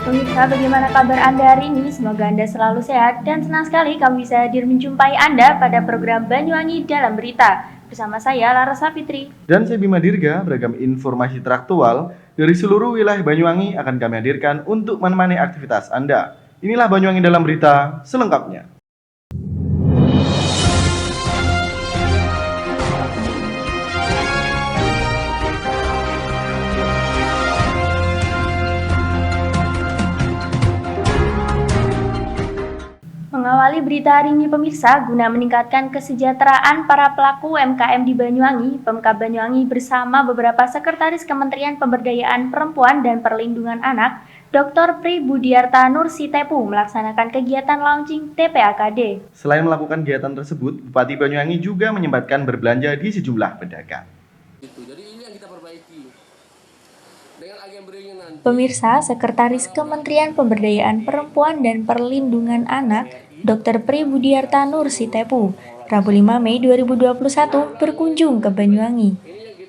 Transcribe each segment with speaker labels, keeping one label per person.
Speaker 1: Pemirsa, bagaimana kabar Anda hari ini? Semoga Anda selalu sehat dan senang sekali kami bisa hadir menjumpai Anda pada program Banyuwangi Dalam Berita. Bersama saya, Laras Fitri.
Speaker 2: Dan saya Bima Dirga, beragam informasi teraktual dari seluruh wilayah Banyuwangi akan kami hadirkan untuk menemani aktivitas Anda. Inilah Banyuwangi Dalam Berita selengkapnya.
Speaker 1: Mengawali berita hari ini pemirsa, guna meningkatkan kesejahteraan para pelaku UMKM di Banyuwangi, Pemkab Banyuwangi bersama beberapa sekretaris Kementerian Pemberdayaan Perempuan dan Perlindungan Anak, Dr. Pri Budiarta Nursitepu melaksanakan kegiatan launching TPAKD.
Speaker 2: Selain melakukan kegiatan tersebut, Bupati Banyuwangi juga menyempatkan berbelanja di sejumlah pedagang.
Speaker 3: Jadi ini yang kita perbaiki. Dengan agen nanti.
Speaker 1: Pemirsa, Sekretaris Kementerian Pemberdayaan Perempuan dan Perlindungan Anak, Dr. Pri Budiarta Nursitepu, Rabu 5 Mei 2021 berkunjung ke Banyuwangi.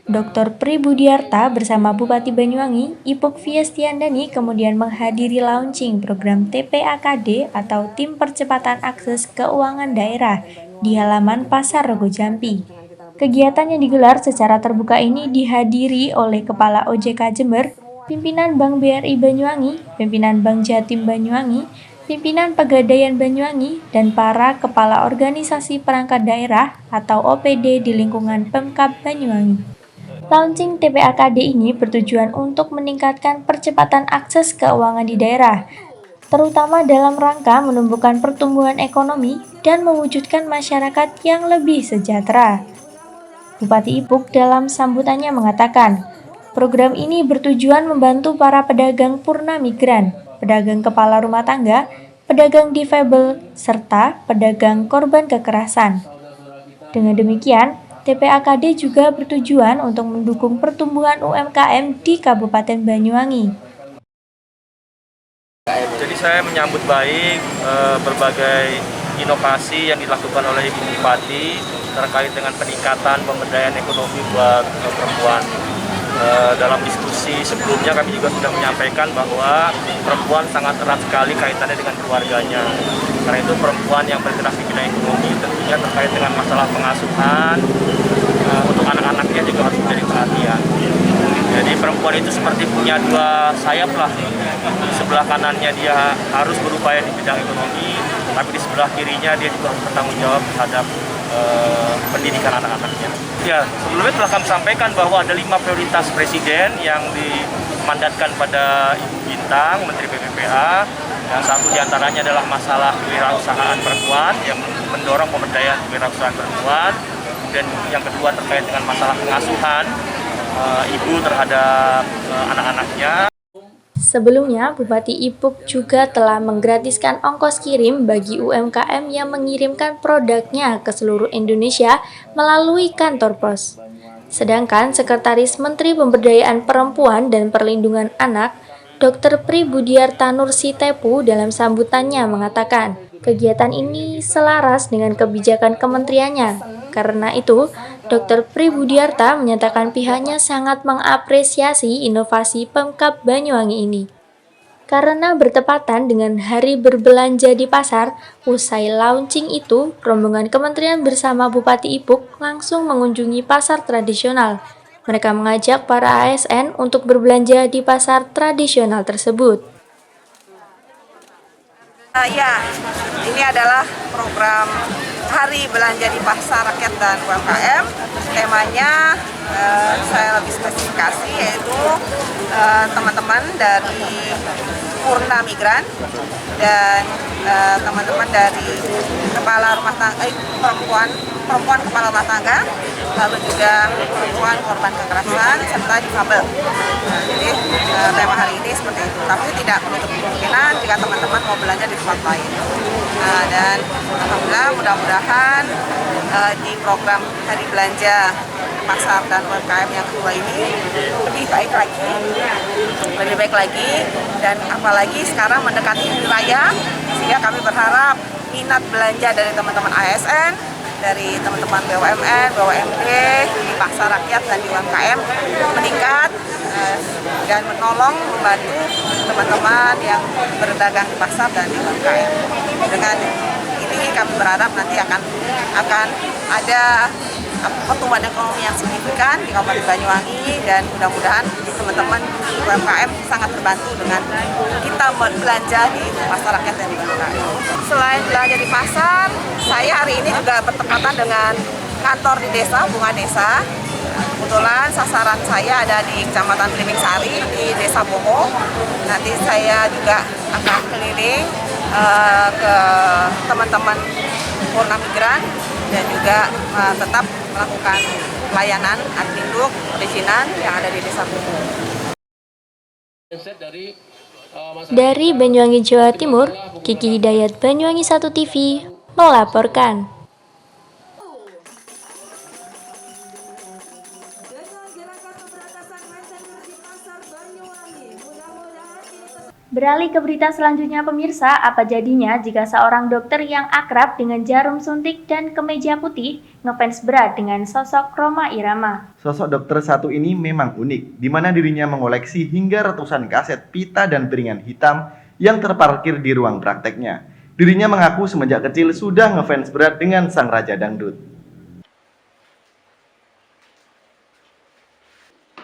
Speaker 1: Dr. Pri Budiarta bersama Bupati Banyuwangi, Ipuk Fiestiandani kemudian menghadiri launching program TPAKD atau Tim Percepatan Akses Keuangan Daerah di halaman Pasar Rogo Jampi. Kegiatan yang digelar secara terbuka ini dihadiri oleh Kepala OJK Jember, pimpinan Bank BRI Banyuwangi, pimpinan Bank Jatim Banyuwangi, pimpinan Pegadaian Banyuwangi, dan para kepala organisasi perangkat daerah atau OPD di lingkungan Pemkab Banyuwangi. Launching TPAKD ini bertujuan untuk meningkatkan percepatan akses keuangan di daerah, terutama dalam rangka menumbuhkan pertumbuhan ekonomi dan mewujudkan masyarakat yang lebih sejahtera. Bupati Ipuk dalam sambutannya mengatakan, program ini bertujuan membantu para pedagang purna migran, pedagang kepala rumah tangga, pedagang difabel, serta pedagang korban kekerasan. Dengan demikian, TPAKD juga bertujuan untuk mendukung pertumbuhan UMKM di Kabupaten Banyuwangi.
Speaker 4: Jadi saya menyambut baik berbagai inovasi yang dilakukan oleh Ibu Bupati terkait dengan peningkatan pemberdayaan ekonomi buat perempuan. Dalam diskusi sebelumnya kami juga sudah menyampaikan bahwa perempuan sangat erat sekali kaitannya dengan keluarganya. Karena itu perempuan yang bergerak di bidang ekonomi tentunya terkait dengan masalah pengasuhan untuk anak-anaknya juga harus menjadi perhatian. Jadi perempuan itu seperti punya dua sayap lah. Di sebelah kanannya dia harus berupaya di bidang ekonomi, tapi di sebelah kirinya dia juga harus bertanggung jawab terhadap pendidikan anak-anaknya. Ya, sebelumnya telah kami sampaikan bahwa ada 5 prioritas Presiden yang dimandatkan pada Ibu Bintang, Menteri PPPA. Yang satu diantaranya adalah masalah kewirausahaan perempuan, yang mendorong pemberdayaan kewirausahaan perempuan. Dan yang kedua terkait dengan masalah pengasuhan ibu terhadap anak-anaknya.
Speaker 1: Sebelumnya, Bupati Ipuk juga telah menggratiskan ongkos kirim bagi UMKM yang mengirimkan produknya ke seluruh Indonesia melalui kantor pos. Sedangkan Sekretaris Menteri Pemberdayaan Perempuan dan Perlindungan Anak, Dr. Pri Budiarta Nursitepu dalam sambutannya mengatakan, kegiatan ini selaras dengan kebijakan kementeriannya. Karena itu, Dr. Pri Budiarta menyatakan pihaknya sangat mengapresiasi inovasi Pemkab Banyuwangi ini. Karena bertepatan dengan hari berbelanja di pasar, usai launching itu, rombongan kementerian bersama Bupati Ipuk langsung mengunjungi pasar tradisional. Mereka mengajak para ASN untuk berbelanja di pasar tradisional tersebut.
Speaker 5: Ya, ini adalah program Hari Belanja di Pasar Rakyat dan UMKM. Temanya saya lebih spesifikasi yaitu teman-teman dari purna migran dan teman-teman dari kepala rumah tangga, perempuan kepala rumah tangga, lalu juga perempuan korban kekerasan serta difabel. Jadi tema hari ini seperti itu. Tapi tidak menutup kemungkinan jika teman-teman mau belanja di tempat lain. Dan alhamdulillah mudah-mudahan di program Hari Belanja Pasar dan UMKM yang kedua ini lebih baik lagi, dan apalagi sekarang mendekati hari raya, sehingga kami berharap minat belanja dari teman-teman ASN dari teman-teman BUMN, BUMD, di pasar rakyat dan di UMKM meningkat dan membantu teman-teman yang berdagang di pasar dan di UMKM. Dengan ini kami berharap nanti akan ada pertumbuhan ekonomi yang signifikan di Kabupaten Banyuwangi, dan mudah-mudahan teman-teman UMKM sangat terbantu dengan kita belanja di pasar rakyat dan di UMKM. Selain belanja di pasar, saya hari ini juga bertepatan dengan kantor di desa, Bunga Desa. Kebetulan sasaran saya ada di Kecamatan Belimbing Sari, di Desa Boho. Nanti saya juga akan keliling ke teman-teman Purna Migran dan juga tetap melakukan pelayanan adminduk perizinan yang ada di Desa Boho.
Speaker 1: Dari Banyuwangi, Jawa Timur, Kiki Hidayat, Banyuwangi 1 TV, melaporkan. Beralih ke berita selanjutnya pemirsa, apa jadinya jika seorang dokter yang akrab dengan jarum suntik dan kemeja putih ngefans berat dengan sosok Rhoma Irama?
Speaker 2: Sosok dokter satu ini memang unik, di mana dirinya mengoleksi hingga ratusan kaset pita dan piringan hitam yang terparkir di ruang prakteknya. Dirinya mengaku semenjak kecil sudah ngefans berat dengan sang raja dangdut.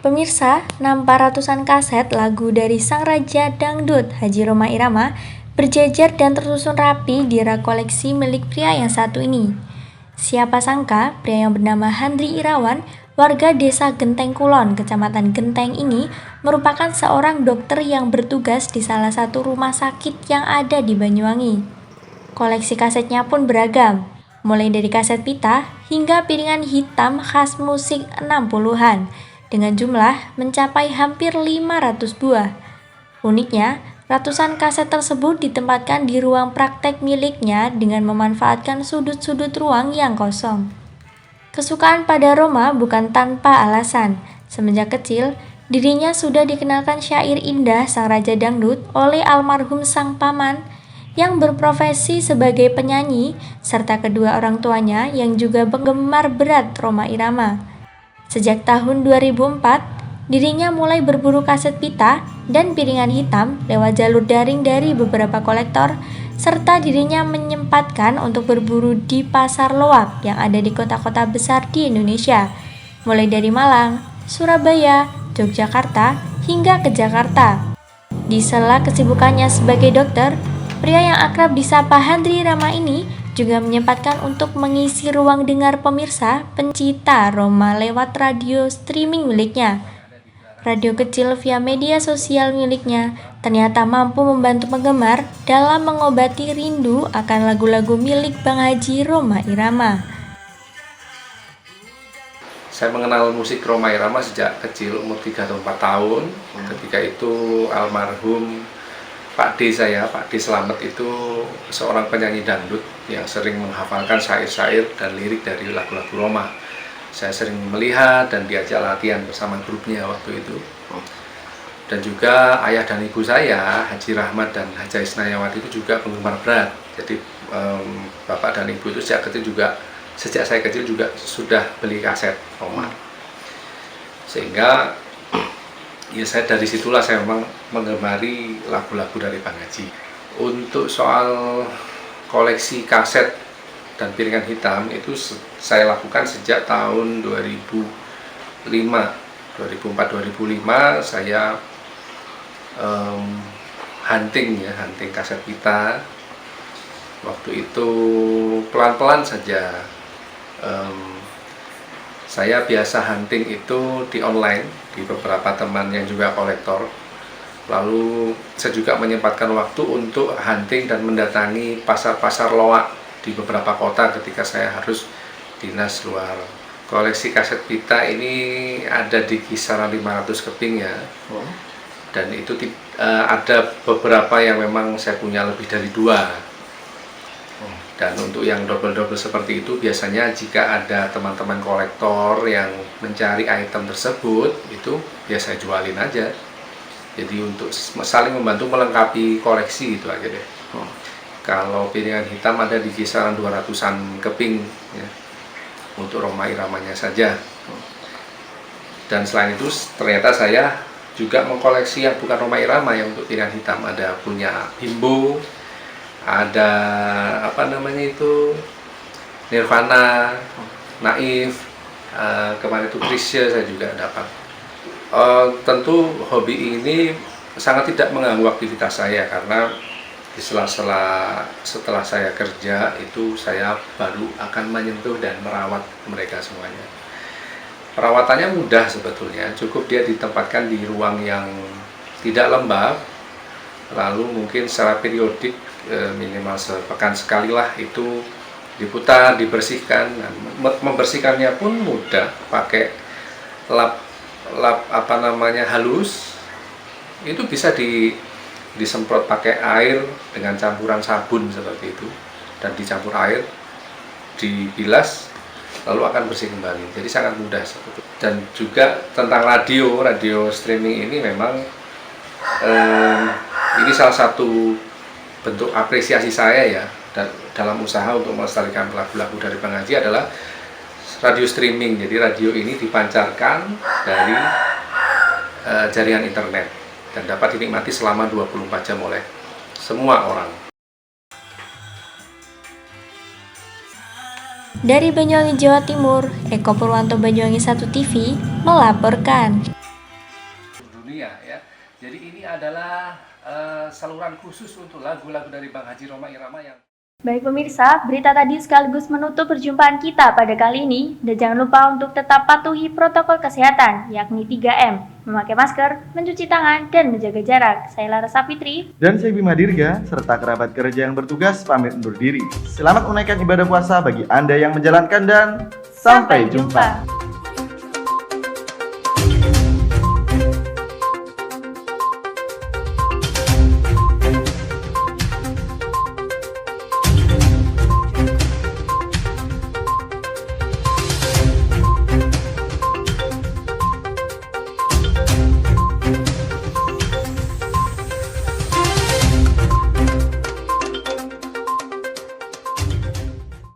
Speaker 1: Pemirsa, nampak ratusan kaset lagu dari sang raja dangdut Haji Rhoma Irama berjejer dan tersusun rapi di rak koleksi milik pria yang satu ini. Siapa sangka pria yang bernama Handri Irawan, warga desa Genteng Kulon, kecamatan Genteng ini merupakan seorang dokter yang bertugas di salah satu rumah sakit yang ada di Banyuwangi. Koleksi kasetnya pun beragam, mulai dari kaset pita hingga piringan hitam khas musik 60-an. Dengan jumlah mencapai hampir 500 buah. Uniknya, ratusan kaset tersebut ditempatkan di ruang praktek miliknya dengan memanfaatkan sudut-sudut ruang yang kosong. Kesukaan pada Rhoma bukan tanpa alasan. Semenjak kecil, dirinya sudah dikenalkan syair indah sang raja dangdut oleh almarhum sang paman yang berprofesi sebagai penyanyi, serta kedua orang tuanya yang juga penggemar berat Rhoma Irama. Sejak tahun 2004, dirinya mulai berburu kaset pita dan piringan hitam lewat jalur daring dari beberapa kolektor, serta dirinya menyempatkan untuk berburu di pasar loak yang ada di kota-kota besar di Indonesia, mulai dari Malang, Surabaya, Yogyakarta, hingga ke Jakarta. Di sela kesibukannya sebagai dokter, pria yang akrab disapa Handri Irama ini juga menyempatkan untuk mengisi ruang dengar pemirsa pencinta Rhoma lewat radio streaming miliknya. Radio kecil via media sosial miliknya ternyata mampu membantu penggemar dalam mengobati rindu akan lagu-lagu milik Bang Haji Rhoma Irama.
Speaker 6: Saya mengenal musik Rhoma Irama sejak kecil, umur 3 atau 4 tahun. Ketika itu almarhum Pak D saya, Pak D Slamet itu seorang penyanyi dangdut yang sering menghafalkan syair-syair dan lirik dari lagu-lagu Rhoma. Saya sering melihat dan diajak latihan bersama grupnya waktu itu. Dan juga ayah dan ibu saya, Haji Rahmat dan Haja Isnayawati itu juga penggemar berat. Jadi bapak dan ibu itu sejak saya kecil juga sudah beli kaset Rhoma. Sehingga ya dari situlah saya memang menggemari lagu-lagu dari Bang Haji. Untuk soal koleksi kaset dan piringan hitam itu saya lakukan sejak tahun 2004-2005 saya hunting kaset pita. Waktu itu pelan-pelan saja. Saya biasa hunting itu di online, di beberapa teman yang juga kolektor. Lalu saya juga menyempatkan waktu untuk hunting dan mendatangi pasar-pasar loak di beberapa kota ketika saya harus dinas luar. Koleksi kaset pita ini ada di kisaran 500 keping ya. Dan itu ada beberapa yang memang saya punya lebih dari 2. Dan untuk yang double-double seperti itu biasanya jika ada teman-teman kolektor yang mencari item tersebut itu ya saya jualin aja. Jadi untuk saling membantu melengkapi koleksi itu aja deh. Kalau piringan hitam ada di kisaran 200-an keping ya. untuk Rhoma Iramanya saja. Dan selain itu ternyata saya juga mengkoleksi yang bukan Rhoma Irama yang untuk piringan hitam. Ada punya Bimbo, ada Nirvana, Naif, kemarin itu Krisya saya juga dapat. Tentu hobi ini sangat tidak mengganggu aktivitas saya karena di setelah saya kerja itu saya baru akan menyentuh dan merawat mereka semuanya. Perawatannya mudah sebetulnya, cukup dia ditempatkan di ruang yang tidak lembab, lalu mungkin secara periodik minimal sepekan sekali lah itu diputar, dibersihkan. Membersihkannya pun mudah, pakai lap halus, itu bisa disemprot pakai air dengan campuran sabun seperti itu, dan dicampur air, dibilas, lalu akan bersih kembali. Jadi sangat mudah sebetulnya. Dan juga tentang radio streaming ini memang ini salah satu bentuk apresiasi saya ya dalam usaha untuk melestarikan lagu-lagu dari Bang Haji adalah radio streaming. Jadi radio ini dipancarkan dari jaringan internet dan dapat dinikmati selama 24 jam oleh semua orang.
Speaker 1: Dari Banyuwangi, Jawa Timur, Eko Purwanto, Banyuwangi 1 TV melaporkan.
Speaker 6: Dunia ya. Jadi ini adalah saluran khusus untuk lagu-lagu dari Bang Haji Rhoma Irama yang...
Speaker 1: Baik pemirsa, berita tadi sekaligus menutup perjumpaan kita pada kali ini. Dan jangan lupa untuk tetap patuhi protokol kesehatan, yakni 3M, memakai masker, mencuci tangan, dan menjaga jarak. Saya Lara Sapitri.
Speaker 2: Dan saya Bima Dirga, serta kerabat kerja yang bertugas pamit undur diri. Selamat menunaikan ibadah puasa bagi Anda yang menjalankan dan sampai jumpa.